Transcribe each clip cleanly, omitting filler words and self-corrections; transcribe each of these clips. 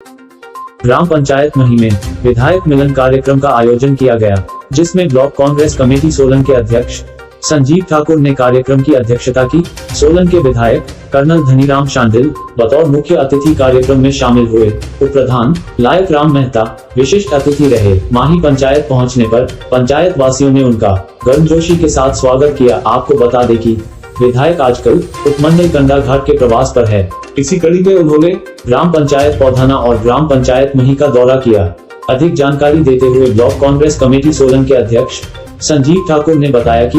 ग्राम पंचायत मही में विधायक मिलन कार्यक्रम का आयोजन किया गया, जिसमें ब्लॉक कांग्रेस कमेटी सोलन के अध्यक्ष संजीव ठाकुर ने कार्यक्रम की अध्यक्षता की। सोलन के विधायक कर्नल धनीराम शांडिल बतौर मुख्य अतिथि कार्यक्रम में शामिल हुए। उप प्रधान लायक राम मेहता विशिष्ट अतिथि रहे। माही पंचायत पहुंचने पर पंचायत वासियों ने उनका गर्मजोशी के साथ स्वागत किया। आपको बता दें कि विधायक आजकल उपमंडल कंडाघाट के प्रवास पर है। इसी कड़ी में उन्होंने ग्राम पंचायत पौधाना और ग्राम पंचायत मही का दौरा किया। अधिक जानकारी देते हुए ब्लॉक कांग्रेस कमेटी सोलन के अध्यक्ष संजीव ठाकुर ने बताया कि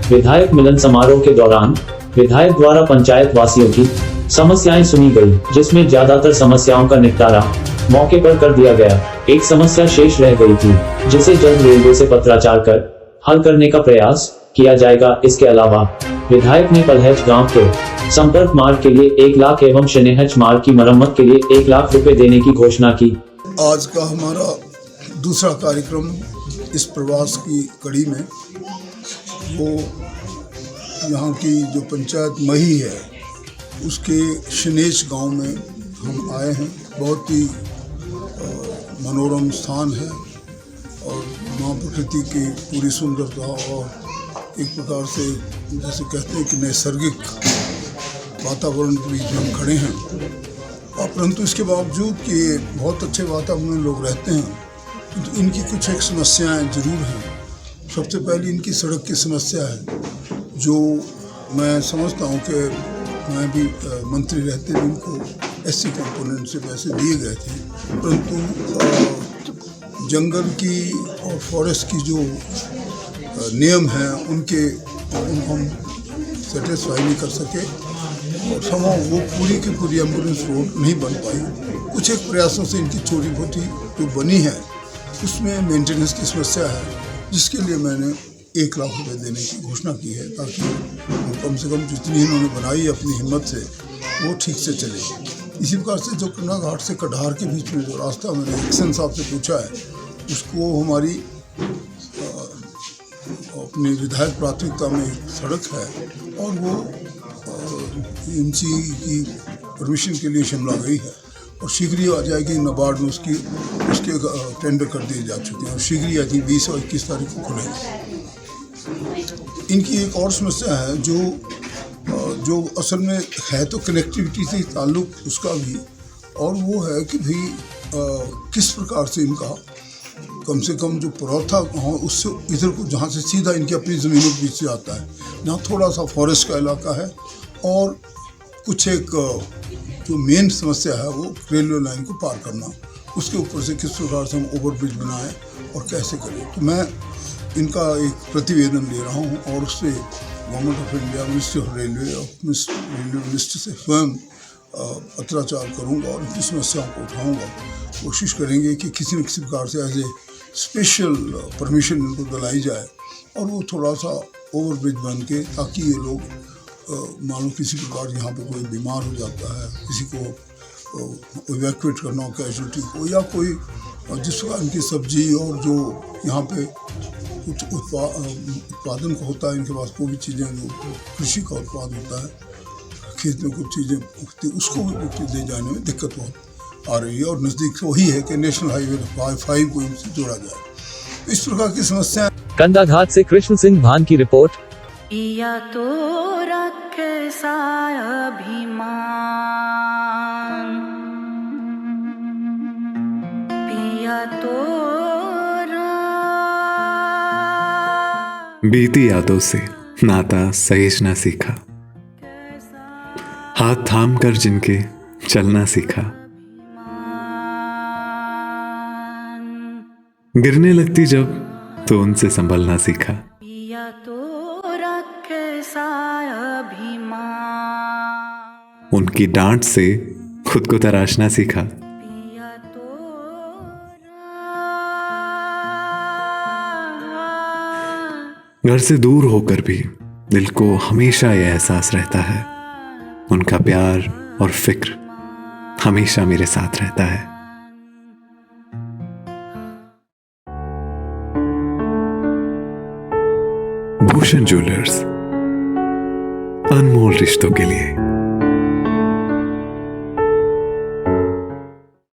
विधायक मिलन समारोह के दौरान विधायक द्वारा पंचायत वासियों की समस्याएं सुनी गई, जिसमें ज्यादातर समस्याओं का निपटारा मौके पर कर दिया गया। एक समस्या शेष रह गई थी, जिसे जल्द रेलवे से पत्राचार कर हल करने का प्रयास किया जाएगा। इसके अलावा विधायक ने पलहेच गांव के संपर्क मार्ग के लिए 1 लाख एवं शनेहच मार्ग की मरम्मत के लिए 1 लाख रुपए देने की घोषणा की। आज का हमारा दूसरा कार्यक्रम इस प्रवास की कड़ी में वो यहाँ की जो पंचायत मही है उसके शनेच गांव में हम आए हैं। बहुत ही मनोरम स्थान है और माँ प्रकृति की पूरी सुंदरता और एक प्रकार से जैसे कहते हैं कि नैसर्गिक वातावरण के बीच में हम खड़े हैं। और परंतु इसके बावजूद कि बहुत अच्छे वातावरण में लोग रहते हैं, तो इनकी कुछ एक समस्याएं जरूर हैं। सबसे पहले इनकी सड़क की समस्या है, जो मैं समझता हूँ कि मैं भी मंत्री रहते हुए इनको एससी कंपोनेंट से पैसे दिए गए थे, परंतु जंगल की और फॉरेस्ट की जो नियम हैं उनको हम सेटिस्फाई नहीं कर सके और समाव वो पूरी की पूरी एम्बुलेंस रोड नहीं बन पाई। कुछ एक प्रयासों से इनकी छोटी मोटी जो बनी है उसमें मेंटेनेंस की समस्या है, जिसके लिए मैंने 1 लाख रुपए देने की घोषणा की है, ताकि कम से कम जितनी इन्होंने बनाई अपनी हिम्मत से वो ठीक से चले। इसी प्रकार से जो कंडाघाट से कटहार के बीच में जो रास्ता मैंने एक्शन साहब से पूछा है, उसको हमारी अपनी विधायक प्राथमिकता में एक सड़क है और वो एमसी की परमिशन के लिए शिमला गई है और शीघ्र ही आ जाएगी। नाबार्ड में उसके टेंडर कर दिए जा चुके हैं और शीघ्र ही आई थिंक 20 और 21 तारीख को खुलेगी। इनकी एक और समस्या है जो असल में है तो कनेक्टिविटी से ताल्लुक उसका भी, और वो है कि भाई किस प्रकार से इनका कम से कम जो परोथा उससे इधर को जहाँ से सीधा इनकी अपनी ज़मीनों के बीच से आता है, जहाँ थोड़ा सा फॉरेस्ट का इलाका है, और कुछ एक जो मेन समस्या है वो रेलवे लाइन को पार करना, उसके ऊपर से किस प्रकार से हम ओवरब्रिज बनाएं और कैसे करें। तो मैं इनका एक प्रतिवेदन ले रहा हूँ और उससे government of India, ministry of railway और रेलवे मिनिस्टर से स्वयं पत्राचार करूँगा और इनकी समस्याओं को उठाऊँगा। कोशिश करेंगे कि किसी न किसी प्रकार से एज ए स्पेशल परमिशन इनको दिलाई जाए और वो थोड़ा सा ओवरब्रिज बन के, ताकि ये लोग मान लो किसी प्रकार यहाँ पे कोई बीमार हो जाता है, किसी को इवैक्यूएट करना हो कैजुअल्टी को, या कोई जिस प्रकार इनकी सब्जी और जो यहाँ पे कुछ उत्पादन का होता है इनके पास, वो भी चीज़ें जो कृषि का उत्पाद होता है, खेत में कुछ चीज़ें उगती, उसको भी ले जाने में दिक्कत बहुत आ रही है। और नज़दीक वही है कि नेशनल हाईवे 5 को इनसे जोड़ा जाए। इस प्रकार की समस्या। कंडाघाट से कृष्ण सिंह भान की रिपोर्ट। या तो रखे सा अभिमान, पिया तो बीती यादों से नाता सहेजना सीखा, हाथ थाम कर जिनके चलना सीखा, गिरने लगती जब तो उनसे संभलना सीखा। पिया तो रखे सा अभिमान, उनकी डांट से खुद को तराशना सीखा। पिया तो घर से दूर होकर भी दिल को हमेशा यह एहसास रहता है, उनका प्यार और फिक्र हमेशा मेरे साथ रहता है। भूषण ज्वेलर्स, अनमोल रिश्तों के लिए।